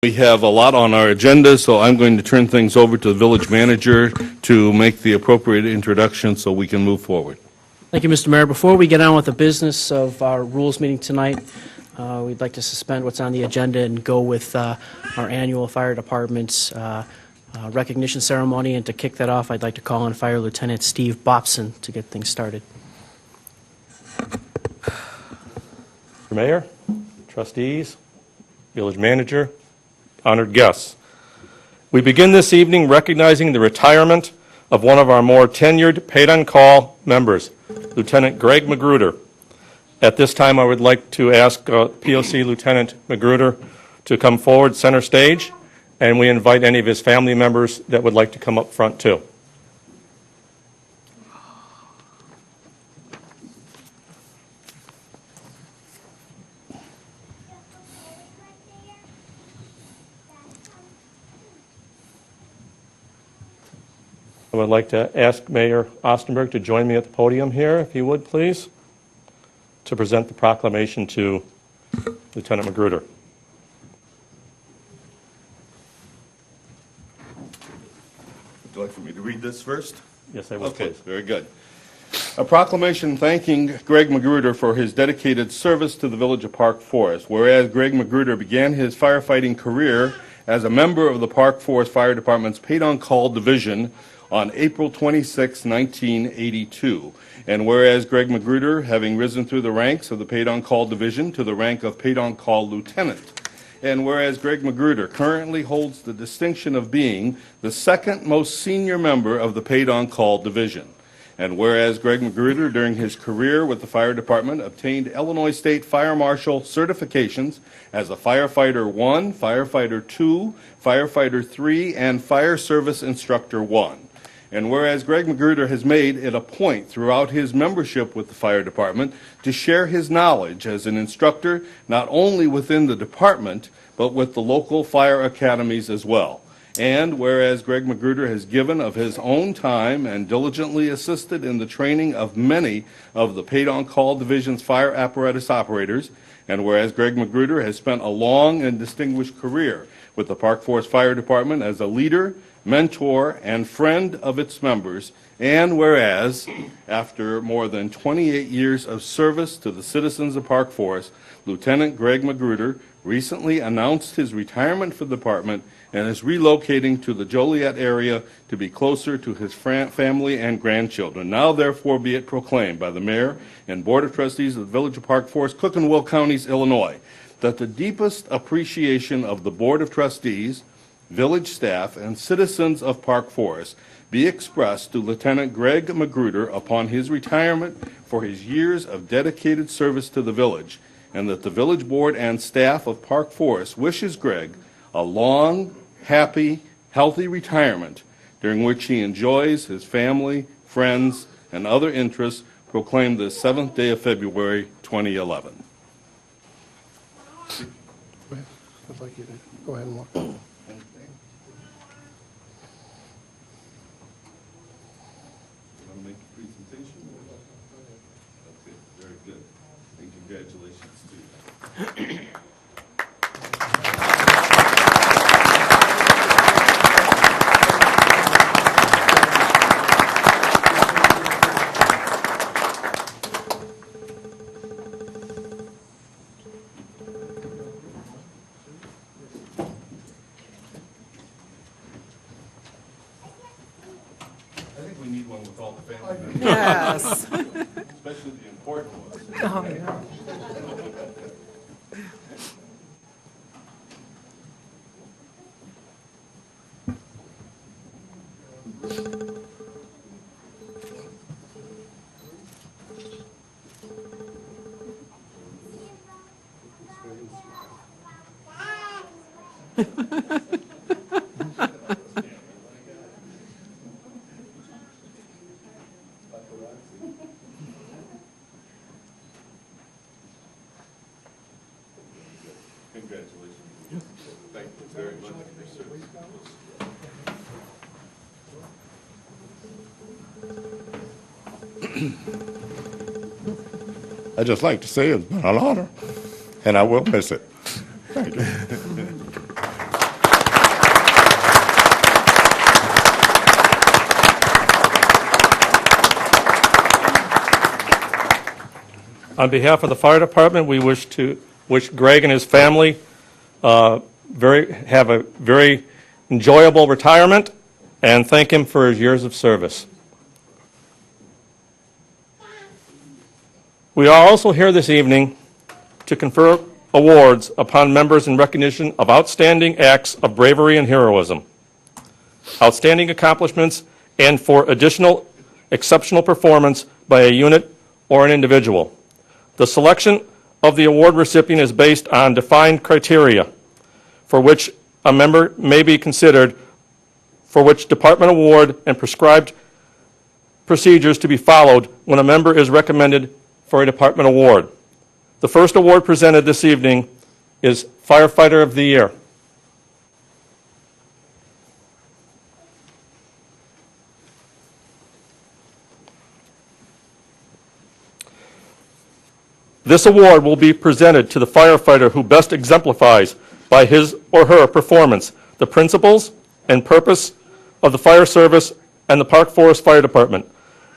We have a lot on our agenda, so I'm going to turn things over to the village manager to make the appropriate introduction so we can move forward. Thank you, Mr. Mayor. Before we get on with the business of our rules meeting tonight, we'd like to suspend what's on the agenda and go with our annual fire department's recognition ceremony. And to kick that off, I'd like to call on Fire Lieutenant Steve Bopson to get things started. Mr. Mayor, trustees, village manager, honored guests. We begin this evening recognizing the retirement of one of our more tenured paid-on-call members, Lieutenant Greg Magruder. At this time, I would like to ask POC Lieutenant Magruder to come forward center stage, and we invite any of his family members that would like to come up front too. I would like to ask Mayor Ostenberg to join me at the podium here, if he would, please, to present the proclamation to Lieutenant Magruder. Would you like for me to read this first? Yes, I will, Okay, please. very good. A proclamation thanking Greg Magruder for his dedicated service to the village of Park Forest. Whereas Greg Magruder began his firefighting career as a member of the Park Forest Fire Department's paid-on-call division on April 26, 1982. And whereas Greg Magruder, having risen through the ranks of the paid-on-call division to the rank of paid-on-call lieutenant. And whereas Greg Magruder currently holds the distinction of being the second most senior member of the paid-on-call division. And whereas Greg Magruder, during his career with the fire department, obtained Illinois State Fire Marshal certifications as a Firefighter 1, Firefighter 2, Firefighter 3, and Fire Service Instructor 1. And whereas Greg Magruder has made it a point throughout his membership with the fire department to share his knowledge as an instructor not only within the department, but with the local fire academies as well. And whereas Greg Magruder has given of his own time and diligently assisted in the training of many of the paid-on-call division's fire apparatus operators, and whereas Greg Magruder has spent a long and distinguished career with the Park Forest Fire Department as a leader, mentor, and friend of its members, and whereas, after more than 28 years of service to the citizens of Park Forest, Lieutenant Greg Magruder recently announced his retirement from the department and is relocating to the Joliet area to be closer to his family and grandchildren. Now, therefore, be it proclaimed by the Mayor and Board of Trustees of the Village of Park Forest, Cook and Will Counties, Illinois, that the deepest appreciation of the Board of Trustees, village staff, and citizens of Park Forest be expressed to Lieutenant Greg Magruder upon his retirement for his years of dedicated service to the village, and that the village board and staff of Park Forest wishes Greg a long, happy, healthy retirement during which he enjoys his family, friends, and other interests, proclaimed the 7th day of February, 2011. I'd like you to go ahead and walk. Make a presentation? Okay, very good. And congratulations to you. I think we need one with all the family members. Yes. Especially the important ones. Oh, yeah. Congratulations. Thank you very much for your service. I'd just like to say it's been an honor, and I will miss it. Thank you. On behalf of the fire department, we wish Greg and his family have a very enjoyable retirement and thank him for his years of service. We are also here this evening to confer awards upon members in recognition of outstanding acts of bravery and heroism, outstanding accomplishments, and for additional exceptional performance by a unit or an individual. The selection of the award recipient is based on defined criteria for which a member may be considered, for which department award and prescribed procedures to be followed when a member is recommended for a department award. The first award presented this evening is Firefighter of the Year. This award will be presented to the firefighter who best exemplifies by his or her performance the principles and purpose of the fire service and the Park Forest Fire Department.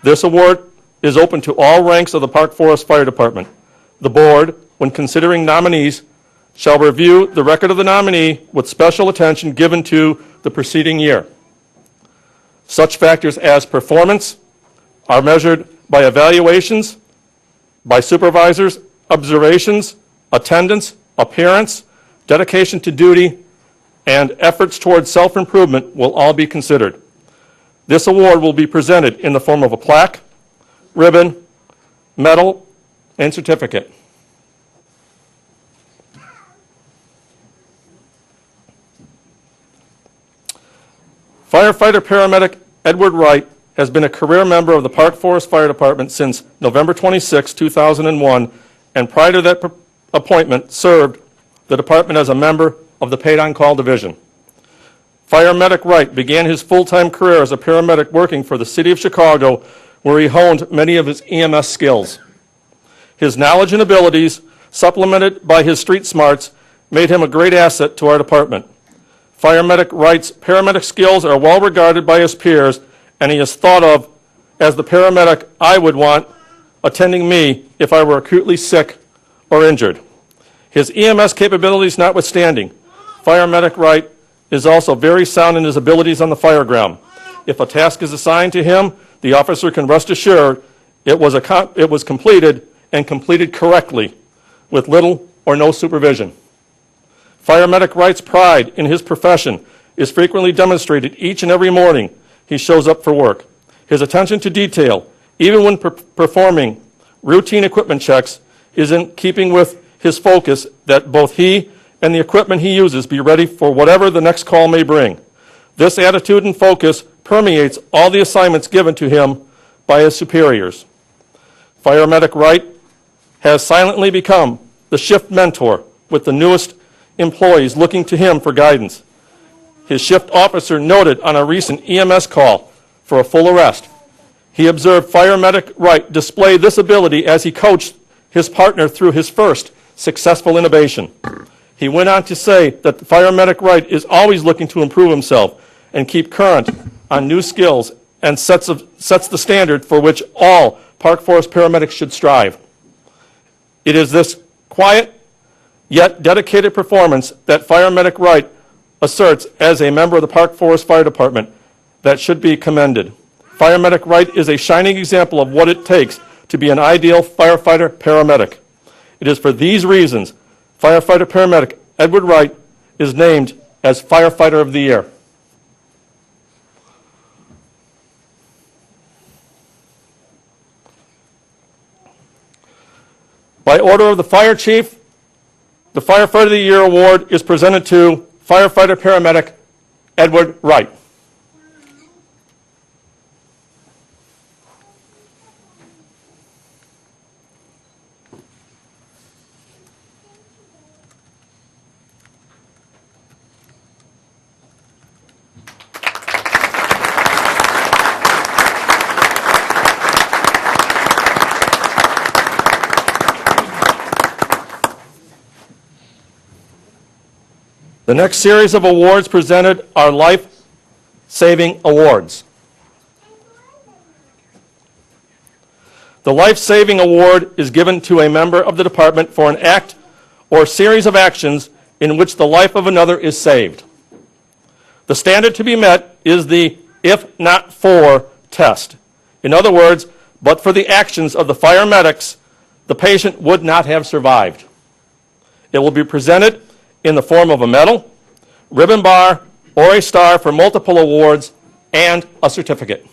This award is open to all ranks of the Park Forest Fire Department. The board, when considering nominees, shall review the record of the nominee with special attention given to the preceding year. Such factors as performance are measured by evaluations, by supervisors, observations, attendance, appearance, dedication to duty, and efforts towards self-improvement will all be considered. This award will be presented in the form of a plaque, ribbon, medal, and certificate. Firefighter Paramedic Edward Wright has been a career member of the Park Forest Fire Department since November 26, 2001, and prior to that appointment served the department as a member of the Paid-on-Call Division. Firefighter Wright began his full-time career as a paramedic working for the City of Chicago, where he honed many of his EMS skills. His knowledge and abilities, supplemented by his street smarts, made him a great asset to our department. Firefighter Wright's paramedic skills are well regarded by his peers, and he is thought of as the paramedic I would want attending me if I were acutely sick or injured. His EMS capabilities notwithstanding, Firefighter Wright is also very sound in his abilities on the fire ground. If a task is assigned to him, the officer can rest assured it was completed and completed correctly with little or no supervision. Firefighter Wright's pride in his profession is frequently demonstrated each and every morning he shows up for work. His attention to detail, even when performing routine equipment checks, is in keeping with his focus that both he and the equipment he uses be ready for whatever the next call may bring. This attitude and focus permeates all the assignments given to him by his superiors. Firefighter Wright has silently become the shift mentor with the newest employees looking to him for guidance. His shift officer noted on a recent EMS call for a full arrest. He observed Firefighter Wright display this ability as he coached his partner through his first successful innovation. He went on to say that Firefighter Wright is always looking to improve himself and keep current on new skills and sets the standard for which all Park Forest paramedics should strive. It is this quiet yet dedicated performance that Firefighter Wright asserts as a member of the Park Forest Fire Department that should be commended. Firefighter Wright is a shining example of what it takes to be an ideal firefighter paramedic. It is for these reasons Firefighter Paramedic Edward Wright is named as Firefighter of the Year. By order of the Fire Chief, the Firefighter of the Year award is presented to Firefighter Paramedic Edward Wright. The next series of awards presented are life-saving awards. The life-saving award is given to a member of the department for an act or series of actions in which the life of another is saved. The standard to be met is the if not for test. In other words, but for the actions of the fire medics, the patient would not have survived. It will be presented in the form of a medal, ribbon bar, or a star for multiple awards, and a certificate.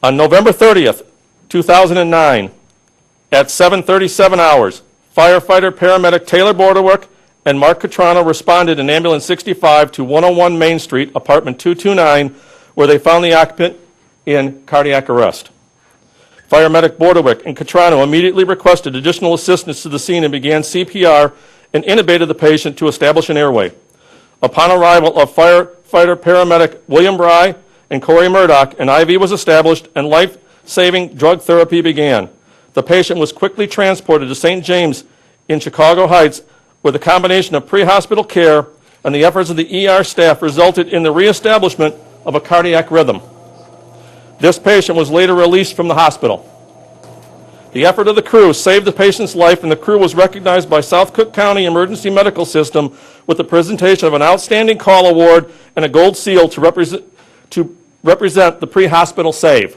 On November 30th, 2009, at 7:37 hours, firefighter paramedic Taylor Borderwick and Mark Catrano responded in ambulance 65 to 101 Main Street, apartment 229, where they found the occupant in cardiac arrest. Fire medic Borderwick and Catrano immediately requested additional assistance to the scene and began CPR and intubated the patient to establish an airway. Upon arrival of firefighter paramedic William Bry and Corey Murdoch, an IV was established and life-saving drug therapy began. The patient was quickly transported to St. James in Chicago Heights, where the combination of pre-hospital care and the efforts of the ER staff resulted in the reestablishment of a cardiac rhythm. This patient was later released from the hospital. The effort of the crew saved the patient's life, and the crew was recognized by South Cook County Emergency Medical System with the presentation of an Outstanding Call Award and a gold seal to represent the pre-hospital save.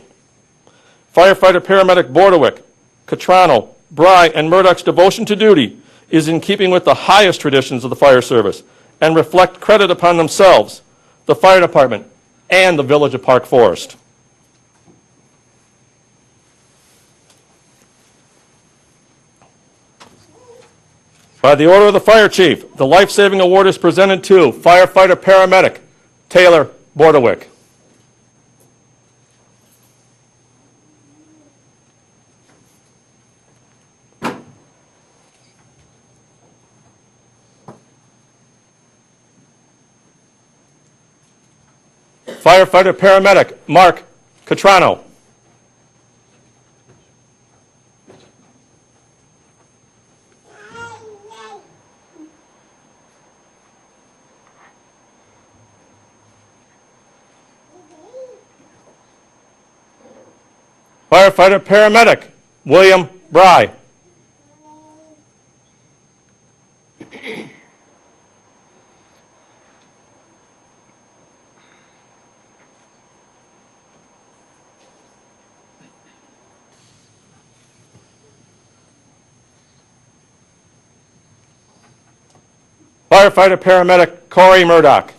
Firefighter paramedic Borderwick, Catrano, Bry, and Murdoch's devotion to duty is in keeping with the highest traditions of the fire service and reflect credit upon themselves, the fire department, and the village of Park Forest. By the order of the fire chief, the life-saving award is presented to firefighter paramedic Taylor Borderwick. Firefighter paramedic Mark Catrano. Firefighter paramedic William Bry. Firefighter paramedic Corey Murdoch.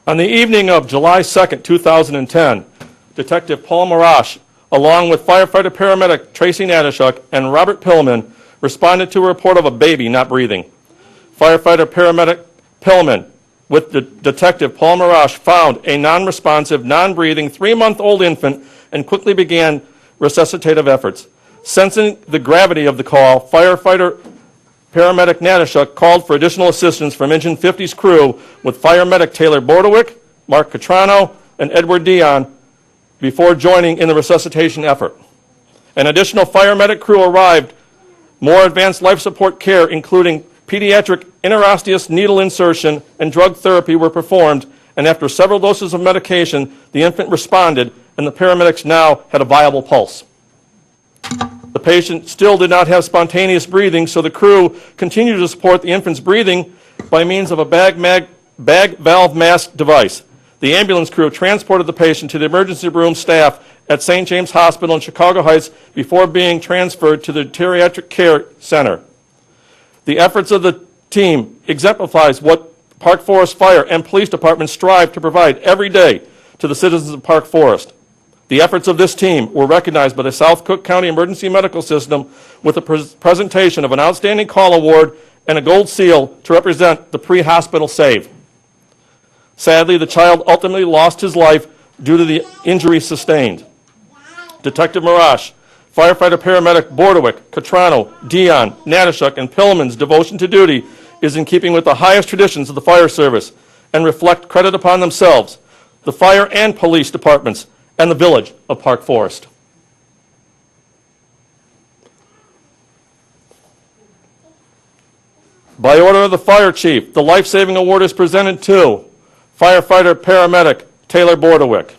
On the evening of July 2nd, 2010, Detective Paul Marash, along with firefighter paramedic Tracy Natashuk and Robert Pillman, responded to a report of a baby not breathing. Firefighter paramedic Pillman, with Detective Paul Marash, found a non-responsive, non-breathing 3-month-old infant and quickly began resuscitative efforts. Sensing the gravity of the call, firefighter paramedic Natashuk called for additional assistance from Engine 50's crew with fire medic Taylor Borderwick, Mark Catrano, and Edward Dion before joining in the resuscitation effort. An additional fire medic crew arrived. More advanced life support care, including pediatric interosseous needle insertion and drug therapy, were performed, and after several doses of medication, the infant responded, and the paramedics now had a viable pulse. The patient still did not have spontaneous breathing, so the crew continued to support the infant's breathing by means of a bag valve mask device. The ambulance crew transported the patient to the emergency room staff at St. James Hospital in Chicago Heights before being transferred to the geriatric care center. The efforts of the team exemplifies what Park Forest Fire and Police Departments strive to provide every day to the citizens of Park Forest. The efforts of this team were recognized by the South Cook County Emergency Medical System with a presentation of an Outstanding Call Award and a gold seal to represent the pre-hospital save. Sadly, the child ultimately lost his life due to the injury sustained. Detective Marash, firefighter paramedic Bordewick, Catrano, Dion, Natashuk, and Pillman's devotion to duty is in keeping with the highest traditions of the fire service and reflect credit upon themselves, the fire and police departments, and the village of Park Forest. By order of the fire chief, the life-saving award is presented to firefighter paramedic Taylor Bordewick.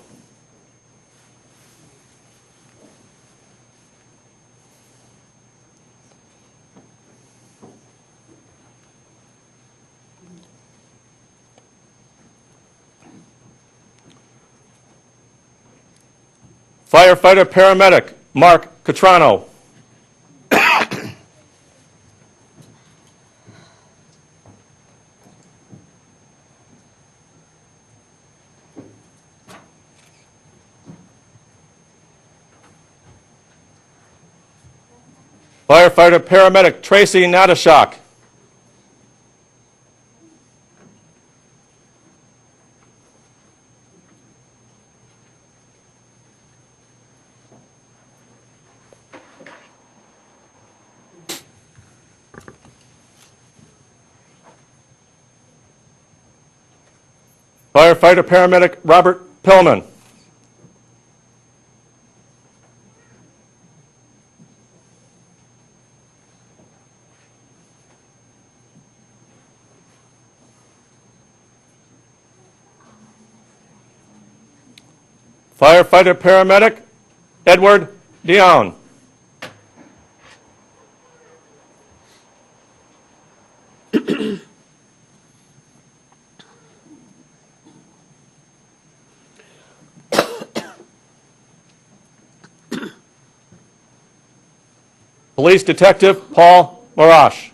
Firefighter paramedic Mark Catrano. Firefighter paramedic Tracy Natashuk. Firefighter paramedic Robert Pillman. Firefighter paramedic Edward Dion. Police Detective Paul Marash.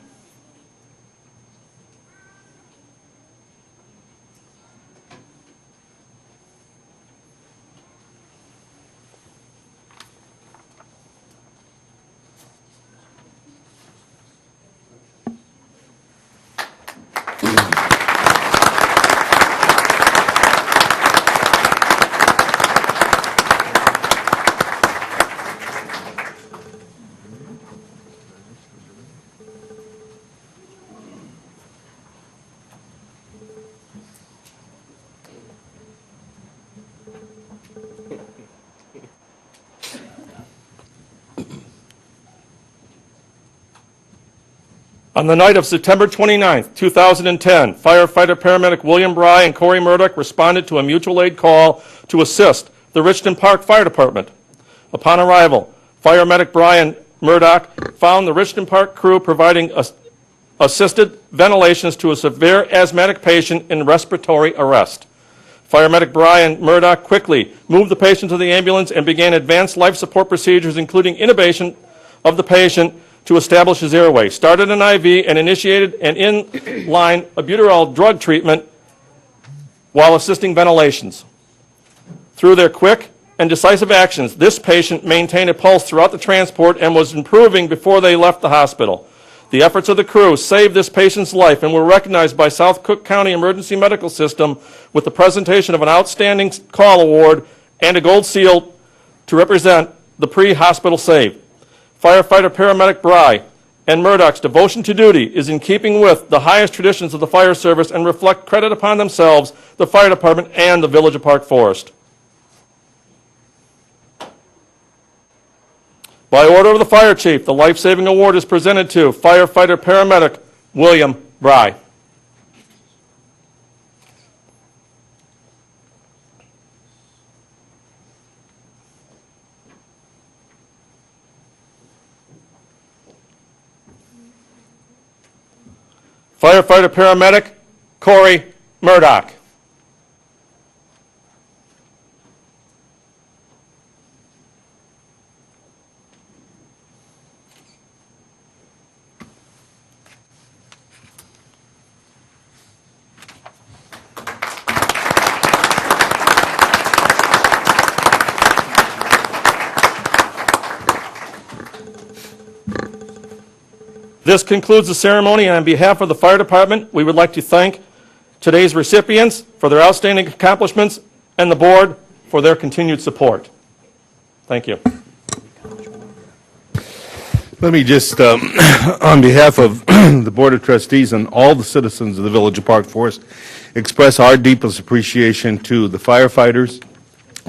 On the night of September 29, 2010, firefighter paramedic William Bry and Corey Murdoch responded to a mutual aid call to assist the Richton Park Fire Department. Upon arrival, fire medic Brian Murdoch found the Richton Park crew providing assisted ventilations to a severe asthmatic patient in respiratory arrest. Fire medic Brian Murdoch quickly moved the patient to the ambulance and began advanced life support procedures, including intubation of the patient to establish his airway, started an IV, and initiated an in-line albuterol drug treatment while assisting ventilations. Through their quick and decisive actions, this patient maintained a pulse throughout the transport and was improving before they left the hospital. The efforts of the crew saved this patient's life and were recognized by South Cook County Emergency Medical System with the presentation of an Outstanding Call Award and a gold seal to represent the pre-hospital save. Firefighter paramedic Bry and Murdoch's devotion to duty is in keeping with the highest traditions of the fire service and reflect credit upon themselves, the fire department, and the village of Park Forest. By order of the fire chief, the life-saving award is presented to firefighter paramedic William Bry. Firefighter paramedic Corey Murdoch. This concludes the ceremony, and on behalf of the fire department, we would like to thank today's recipients for their outstanding accomplishments and the board for their continued support. Thank you. Let me just, on behalf of the Board of Trustees and all the citizens of the Village of Park Forest, express our deepest appreciation to the firefighters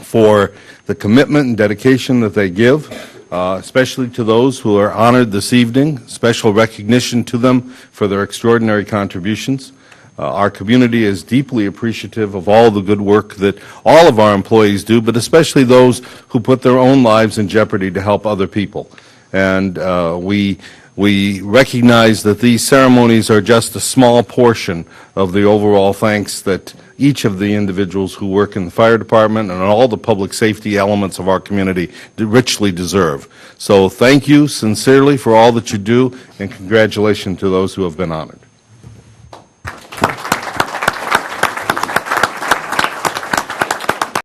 for the commitment and dedication that they give, especially to those who are honored this evening. Special recognition to them for their extraordinary contributions. Our community is deeply appreciative of all the good work that all of our employees do, but especially those who put their own lives in jeopardy to help other people. And we recognize that these ceremonies are just a small portion of the overall thanks that each of the individuals who work in the fire department and all the public safety elements of our community richly deserve. So thank you sincerely for all that you do, and congratulations to those who have been honored.